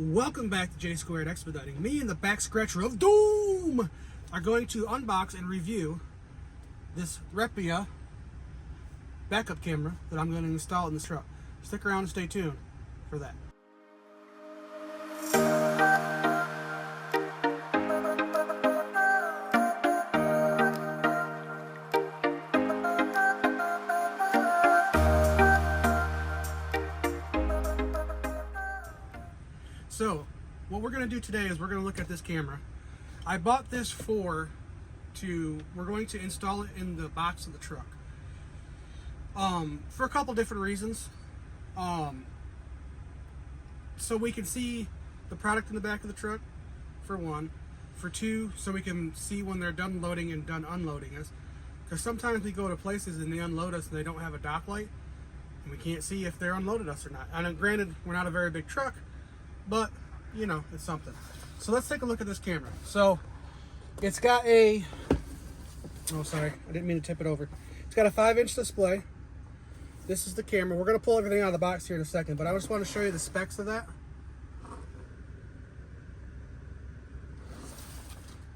Welcome back to J Squared Expediting. Me and the back scratcher of doom are going to unbox and review this eRapta backup camera that I'm going to install in this truck. Stick around and stay tuned for that. So, what we're going to do today is we're going to look at this camera. I bought this we're going to install it in the box of the truck. For a couple different reasons. So we can see the product in the back of the truck, for one. For two, so we can see when they're done loading and done unloading us. Because sometimes we go to places and they unload us and they don't have a dock light. And we can't see if they're unloaded us or not. And granted, we're not a very big truck, but you know, it's something. So let's take a look at this camera. So it's got a, oh sorry, I didn't mean to tip it over. It's got a 5-inch display. This is the camera. We're going to pull everything out of the box here in a second, but I just want to show you the specs of that.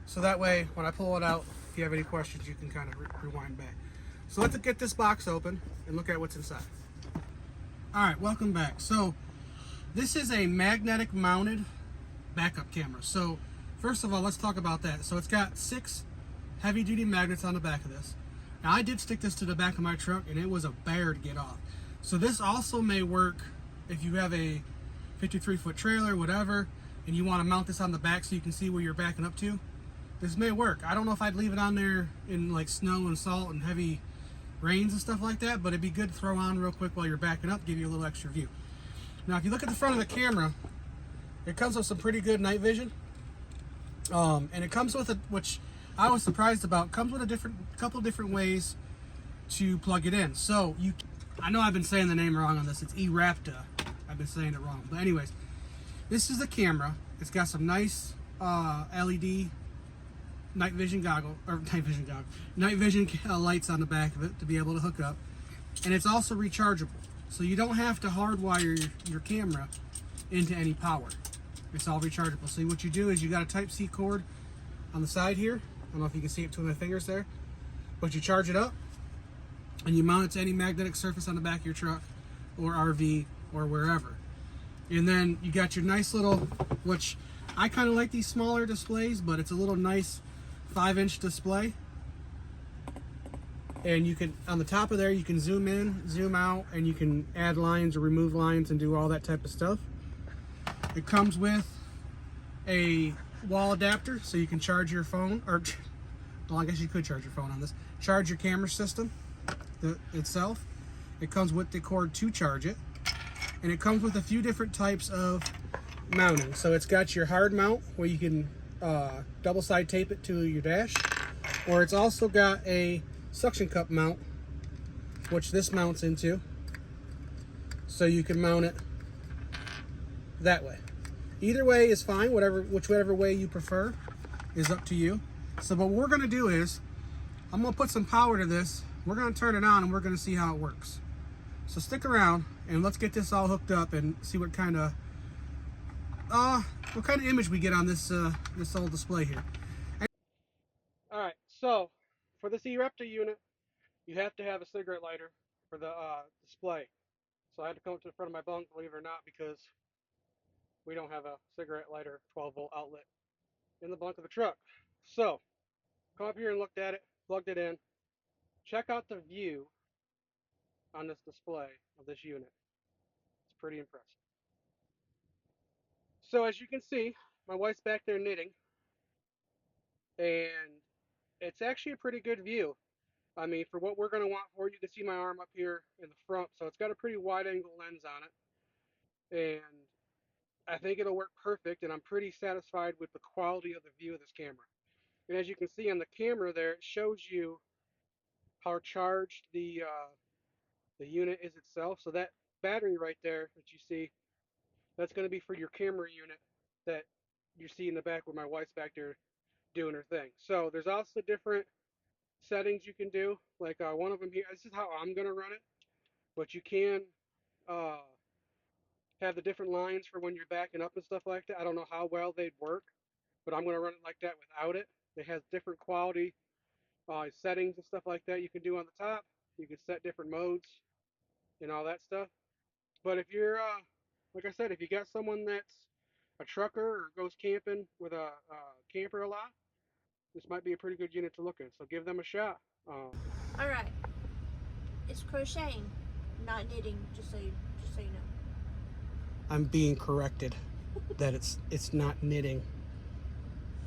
So that way, when I pull it out, if you have any questions, you can kind of rewind back. So let's get this box open and look at what's inside. All right, welcome back. So this is a magnetic mounted backup camera. So first of all, let's talk about that. So it's got 6 heavy duty magnets on the back of this. Now I did stick this to the back of my truck and it was a bear to get off. So this also may work if you have a 53-foot trailer, whatever, and you want to mount this on the back so you can see where you're backing up to. This may work. I don't know if I'd leave it on there in like snow and salt and heavy rains and stuff like that, but it'd be good to throw on real quick while you're backing up, give you a little extra view. Now if you look at the front of the camera, it comes with some pretty good night vision. And it comes with which I was surprised about, comes with a couple different ways to plug it in. So I know I've been saying the name wrong on this. It's eRapta. I've been saying it wrong. But anyways, this is the camera. It's got some nice LED night vision lights on the back of it to be able to hook up. And it's also rechargeable. So you don't have to hardwire your camera into any power. It's all rechargeable. So what you do is you got a Type-C cord on the side here. I don't know if you can see it between my fingers there. But you charge it up and you mount it to any magnetic surface on the back of your truck or RV or wherever. And then you got your nice little, which I kind of like these smaller displays, but it's a little nice 5-inch display. And you can, on the top of there, you can zoom in, zoom out, and you can add lines or remove lines and do all that type of stuff. It comes with a wall adapter, so you can charge your phone, or well, I guess you could charge your phone on this. Charge your camera system itself. It comes with the cord to charge it. And it comes with a few different types of mounting. So it's got your hard mount, where you can double side tape it to your dash. Or it's also got a suction cup mount, which this mounts into, so you can mount it that way. Either way is fine, whichever way you prefer is up to you. So what we're going to do is I'm going to put some power to this, we're going to turn it on, and we're going to see how it works. So stick around and let's get this all hooked up and see what kind of image we get on this this old display here. All right, so for this eRapta unit, you have to have a cigarette lighter for the display. So I had to come up to the front of my bunk, believe it or not, because we don't have a cigarette lighter 12-volt outlet in the bunk of the truck. So come up here and looked at it, plugged it in. Check out the view on this display of this unit. It's pretty impressive. So as you can see, my wife's back there knitting, and it's actually a pretty good view. I mean, for what we're going to want for it, you can see my arm up here in the front, so it's got a pretty wide angle lens on it, and I think it'll work perfect, and I'm pretty satisfied with the quality of the view of this camera. And as you can see on the camera there, it shows you how charged the unit is itself. So that battery right there that you see, that's going to be for your camera unit that you see in the back where my wife's back there doing her thing. So there's also different settings you can do. Like one of them here, this is how I'm going to run it, but you can have the different lines for when you're backing up and stuff like that. I don't know how well they'd work, but I'm going to run it like that without it. It has different quality settings and stuff like that you can do on the top. You can set different modes and all that stuff. But if you're, like I said, if you got someone that's a trucker or goes camping with a camper a lot, this might be a pretty good unit to look at. So give them a shot. All right. It's crocheting, not knitting. Just so you know. I'm being corrected that it's not knitting.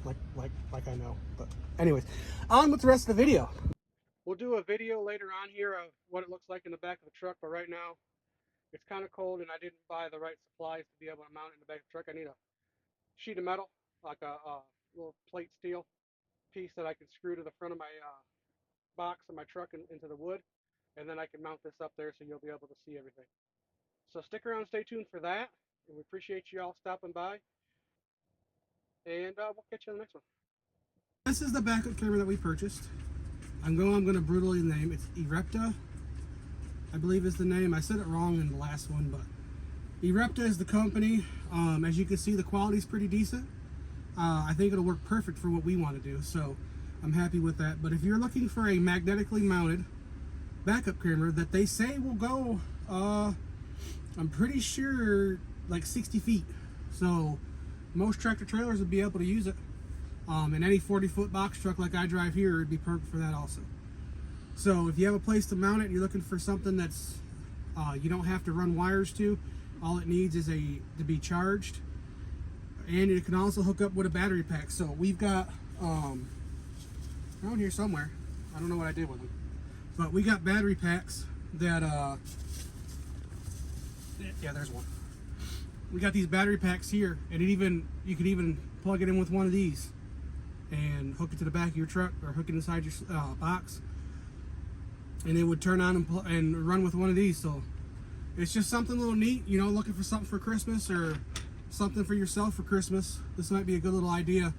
Like I know. But anyways, on with the rest of the video. We'll do a video later on here of what it looks like in the back of the truck. But right now, it's kind of cold, and I didn't buy the right supplies to be able to mount it in the back of the truck. I need a sheet of metal, like a little plate steel piece that I can screw to the front of my box of my truck and into the wood, and then I can mount this up there so you'll be able to see everything. So stick around, stay tuned for that, and we appreciate you all stopping by, and we'll catch you on the next one. This is the backup camera that we purchased. I'm going to brutally name it's eRapta, I believe is the name. I said it wrong in the last one, but eRapta is the company. As you can see, the quality is pretty decent. I think it'll work perfect for what we want to do, so I'm happy with that. But if you're looking for a magnetically mounted backup camera that they say will go, I'm pretty sure like 60 feet. So most tractor trailers would be able to use it. And any 40-foot box truck like I drive here would be perfect for that also. So if you have a place to mount it, you're looking for something that's you don't have to run wires to. All it needs is to be charged, and it can also hook up with a battery pack. So we've got around here somewhere, I don't know what I did with them, but we got battery packs that yeah, there's one. We got these battery packs here, and you could even plug it in with one of these and hook it to the back of your truck, or hook it inside your box, and it would turn on and run with one of these. So it's just something a little neat, you know, looking for something for Christmas or something for yourself for Christmas. This might be a good little idea,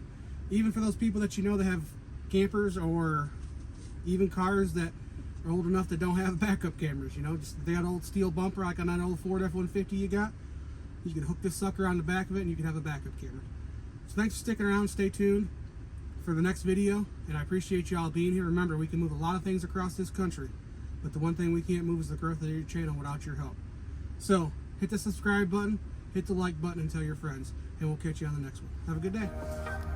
even for those people that you know that have campers or even cars that are old enough that don't have backup cameras. You know, just they got an old steel bumper like on that old Ford F-150 you got. You can hook this sucker on the back of it and you can have a backup camera. So thanks for sticking around. Stay tuned for the next video, and I appreciate you all being here. Remember, we can move a lot of things across this country, but the one thing we can't move is the growth of your channel without your help. So hit the subscribe button, hit the like button, and tell your friends, and we'll catch you on the next one. Have a good day.